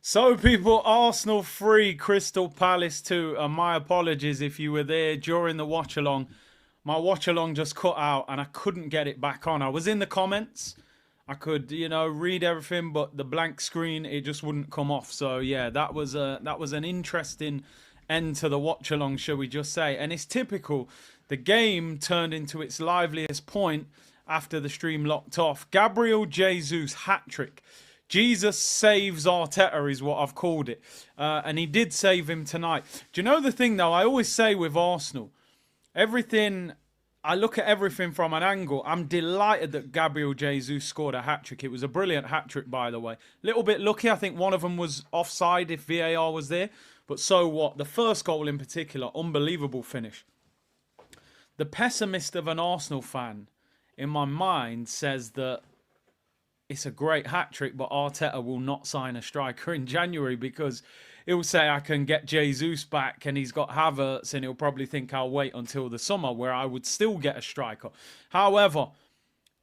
So, people, Arsenal 3, Crystal Palace 2. And my apologies if you were there during the watch along. My watch along just cut out and I couldn't get it back on. I was in the comments. I could, read everything, but the blank screen, it just wouldn't come off. So, yeah, that was an interesting end to the watch along, shall we just say. And it's typical. The game turned into its liveliest point after the stream locked off. Gabriel Jesus hat-trick. Jesus saves Arteta is what I've called it. And he did save him tonight. Do you know the thing, though? I always say with Arsenal, I look at everything from an angle. I'm delighted that Gabriel Jesus scored a hat-trick. It was a brilliant hat-trick, by the way. Little bit lucky. I think one of them was offside if VAR was there. But so what? The first goal in particular, unbelievable finish. The pessimist of an Arsenal fan, in my mind, says that it's a great hat-trick, but Arteta will not sign a striker in January because he'll say, I can get Jesus back and he's got Havertz, and he'll probably think I'll wait until the summer where I would still get a striker. However,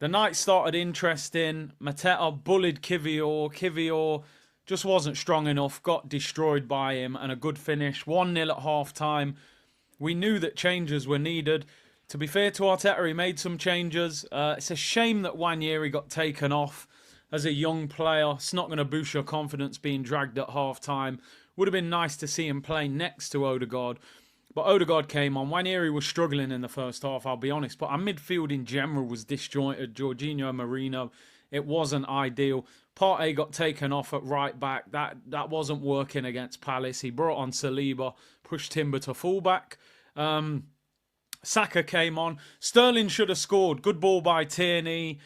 the night started interesting. Mateta bullied Kivior. Kivior just wasn't strong enough, got destroyed by him, and a good finish. 1-0 at half-time. We knew that changes were needed. To be fair to Arteta, he made some changes. It's a shame that Wanyeri got taken off as a young player. It's not going to boost your confidence being dragged at half-time. Would have been nice to see him play next to Odegaard. But Odegaard came on. Wanyeri was struggling in the first half, I'll be honest. But our midfield in general was disjointed. Jorginho, Marino, it wasn't ideal. Partey got taken off at right back. That wasn't working against Palace. He brought on Saliba, pushed Timber to fullback. Saka came on. Sterling should have scored. Good ball by Tierney.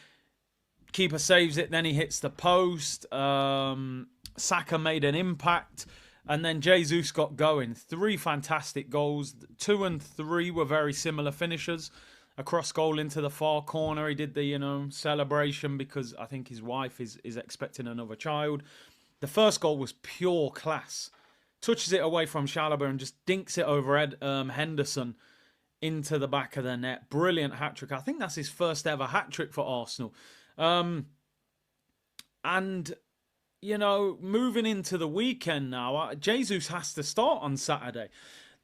Keeper saves it, then he hits the post. Saka made an impact. And then Jesus got going. 3 fantastic goals. 2 and 3 were very similar finishes. A cross goal into the far corner. He did the, celebration because I think his wife is expecting another child. The first goal was pure class. Touches it away from Chalobah and just dinks it over Henderson into the back of the net. Brilliant hat-trick. I think that's his first ever hat-trick for Arsenal. Moving into the weekend now, Jesus has to start on Saturday.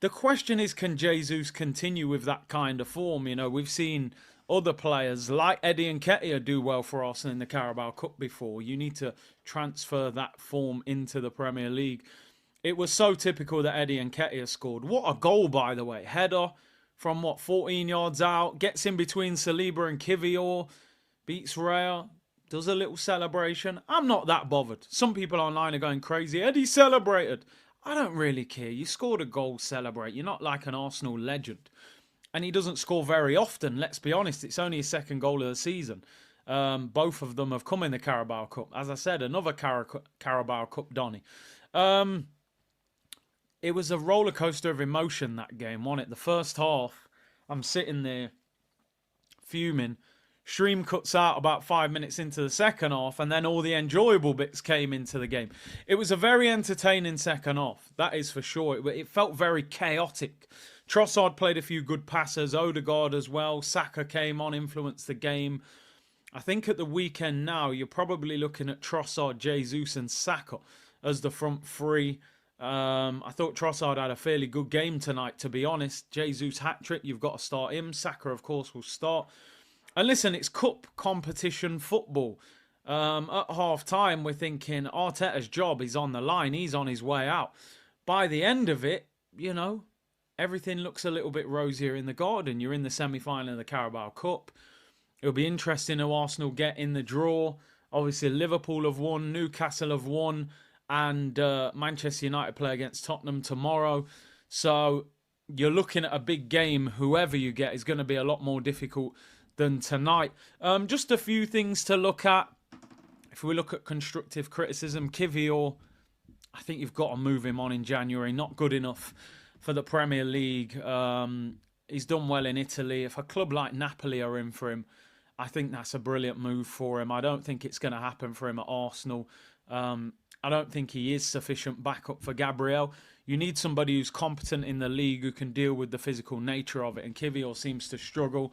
The question is, can Jesus continue with that kind of form? We've seen other players like Eddie Nketiah do well for Arsenal in the Carabao Cup before. You need to transfer that form into the Premier League. It was so typical that Eddie Nketiah scored. What a goal, by the way. Header from, 14 yards out. Gets in between Saliba and Kivior. Beats Raya. Does a little celebration. I'm not that bothered. Some people online are going crazy. Eddie celebrated. I don't really care. You scored a goal, celebrate. You're not like an Arsenal legend. And he doesn't score very often, let's be honest. It's only his second goal of the season. Both of them have come in the Carabao Cup. As I said, another Carabao Cup Donny. It was a roller coaster of emotion, that game, wasn't it? The first half, I'm sitting there fuming. Stream cuts out about 5 minutes into the second half, and then all the enjoyable bits came into the game. It was a very entertaining second half, that is for sure. It felt very chaotic. Trossard played a few good passes, Odegaard as well. Saka came on, influenced the game. I think at the weekend now, you're probably looking at Trossard, Jesus and Saka as the front three. I thought Trossard had a fairly good game tonight, to be honest. Jesus hat-trick, you've got to start him. Saka, of course, will start. And listen, it's cup competition football. At half-time, we're thinking Arteta's job is on the line. He's on his way out. By the end of it, everything looks a little bit rosier in the garden. You're in the semi-final of the Carabao Cup. It'll be interesting how Arsenal get in the draw. Obviously, Liverpool have won, Newcastle have won, and Manchester United play against Tottenham tomorrow. So you're looking at a big game. Whoever you get is going to be a lot more difficult than tonight. Just a few things to look at. If we look at constructive criticism, Kivior, I think you've got to move him on in January. Not good enough for the Premier League. He's done well in Italy. If a club like Napoli are in for him, I think that's a brilliant move for him. I don't think it's going to happen for him at Arsenal. I don't think he is sufficient backup for Gabriel. You need somebody who's competent in the league who can deal with the physical nature of it, and Kivior seems to struggle.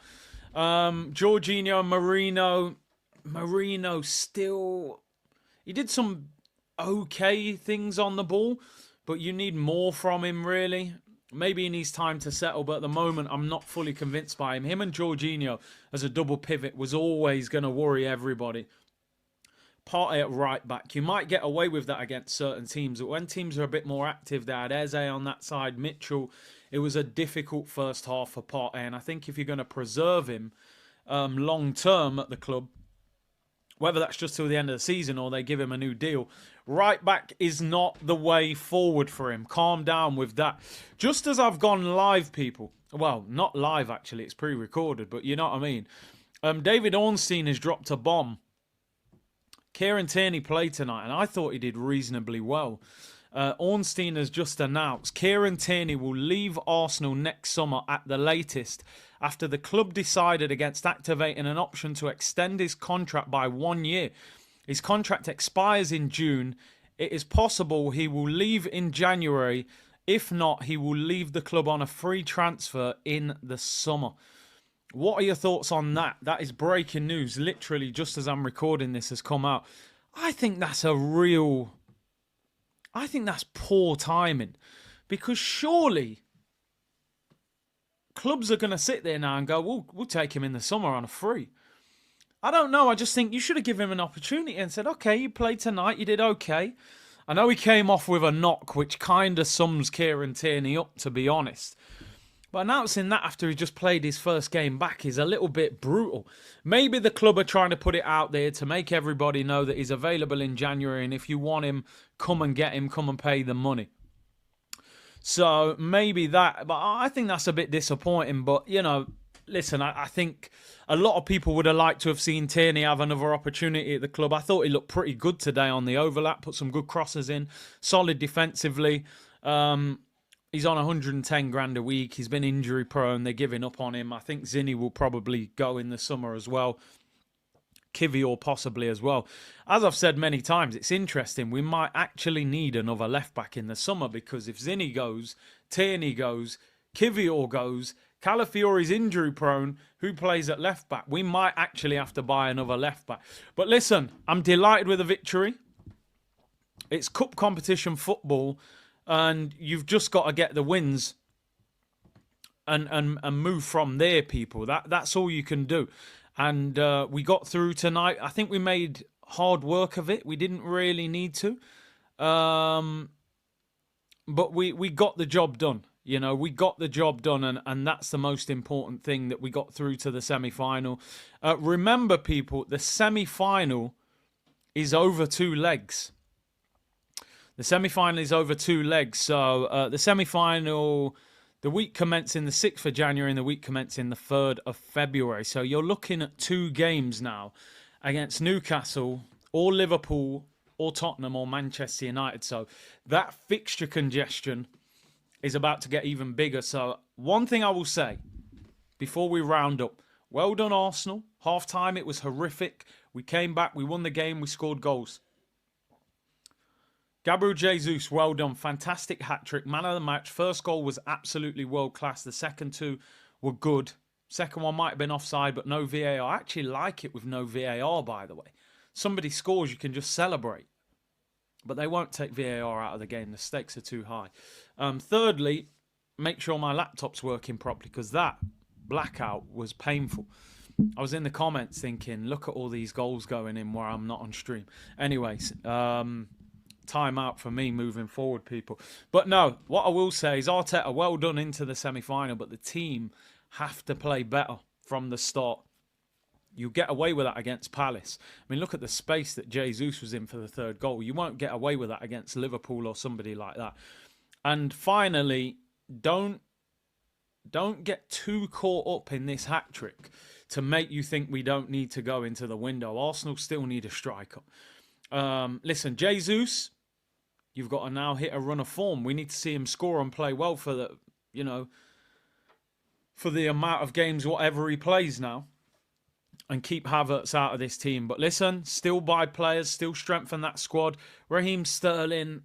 Jorginho, Marino still... He did some okay things on the ball, but you need more from him, really. Maybe he needs time to settle, but at the moment, I'm not fully convinced by him. Him and Jorginho as a double pivot was always going to worry everybody. Partey at right back. You might get away with that against certain teams, but when teams are a bit more active, they had Eze on that side, Mitchell. It was a difficult first half for Partey, and I think if you're going to preserve him long term at the club, whether that's just till the end of the season or they give him a new deal, right back is not the way forward for him. Calm down with that. Just as I've gone live, people. Well, not live actually, it's pre-recorded, but you know what I mean. David Ornstein has dropped a bomb. Kieran Tierney played tonight, and I thought he did reasonably well. Ornstein has just announced Kieran Tierney will leave Arsenal next summer at the latest after the club decided against activating an option to extend his contract by 1 year. His contract expires in June. It is possible he will leave in January. If not, he will leave the club on a free transfer in the summer. What are your thoughts on that? That is breaking news. Literally, just as I'm recording this, has come out. I think that's poor timing. Because surely clubs are going to sit there now and go, we'll take him in the summer on a free. I don't know. I just think you should have given him an opportunity and said, okay, you played tonight. You did okay. I know he came off with a knock, which kind of sums Kieran Tierney up, to be honest. But announcing that after he just played his first game back is a little bit brutal. Maybe the club are trying to put it out there to make everybody know that he's available in January, and if you want him, come and get him, come and pay the money. So maybe that, but I think that's a bit disappointing. But, you know, listen, I think a lot of people would have liked to have seen Tierney have another opportunity at the club. I thought he looked pretty good today on the overlap, put some good crosses in, solid defensively. He's on 110 grand a week. He's been injury prone. They're giving up on him. I think Zinni will probably go in the summer as well. Kivior possibly as well. As I've said many times, it's interesting. We might actually need another left back in the summer, because if Zinni goes, Tierney goes, Kivior goes, Calafiori's injury prone, who plays at left back? We might actually have to buy another left back. But listen, I'm delighted with the victory. It's cup competition football. And you've just got to get the wins and move from there, people. That's all you can do. And we got through tonight. I think we made hard work of it. We didn't really need to. But we got the job done. You know, we got the job done, and that's the most important thing, that we got through to the semi-final. Remember, people, the semi-final is over 2 legs. The semi-final is over 2 legs. So the semi-final, the week commencing the 6th of January and the week commencing the 3rd of February. So you're looking at 2 games now against Newcastle or Liverpool or Tottenham or Manchester United. So that fixture congestion is about to get even bigger. So one thing I will say before we round up, well done Arsenal. Half-time, it was horrific. We came back, we won the game, we scored goals. Gabriel Jesus, well done. Fantastic hat-trick. Man of the match. First goal was absolutely world-class. The second 2 were good. Second one might have been offside, but no VAR. I actually like it with no VAR, by the way. Somebody scores, you can just celebrate. But they won't take VAR out of the game. The stakes are too high. Thirdly, make sure my laptop's working properly, because that blackout was painful. I was in the comments thinking, look at all these goals going in where I'm not on stream. Anyways, time out for me moving forward, people. But no, what I will say is Arteta, well done into the semi-final, but the team have to play better from the start. You get away with that against Palace. I mean, look at the space that Jesus was in for the 3rd goal. You won't get away with that against Liverpool or somebody like that. And finally, don't get too caught up in this hat-trick to make you think we don't need to go into the window. Arsenal still need a striker. Listen, Jesus, you've got to now hit a run of form. We need to see him score and play well for the, for the amount of games, whatever he plays now, and keep Havertz out of this team. But listen, still buy players, still strengthen that squad. Raheem Sterling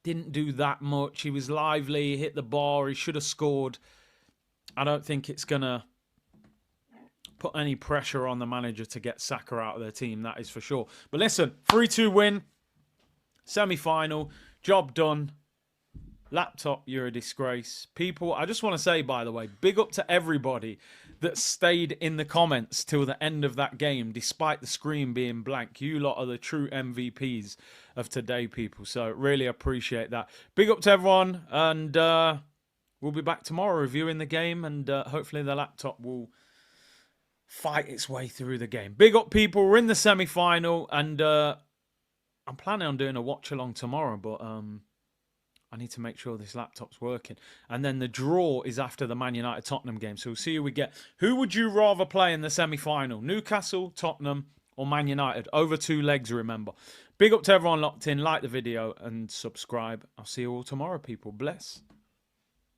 didn't do that much. He was lively, he hit the bar, he should have scored. I don't think it's going to put any pressure on the manager to get Saka out of their team, that is for sure. But listen, 3-2 win. Semi-final, job done. Laptop, you're a disgrace. People, I just want to say, by the way, big up to everybody that stayed in the comments till the end of that game, despite the screen being blank. You lot are the true MVPs of today, people. So really appreciate that. Big up to everyone, and we'll be back tomorrow reviewing the game, and hopefully the laptop will fight its way through the game. Big up, people. We're in the semi-final, and I'm planning on doing a watch-along tomorrow, but I need to make sure this laptop's working. And then the draw is after the Man United-Tottenham game. So we'll see who we get. Who would you rather play in the semi-final? Newcastle, Tottenham, or Man United? Over 2 legs, remember. Big up to everyone locked in. Like the video and subscribe. I'll see you all tomorrow, people. Bless.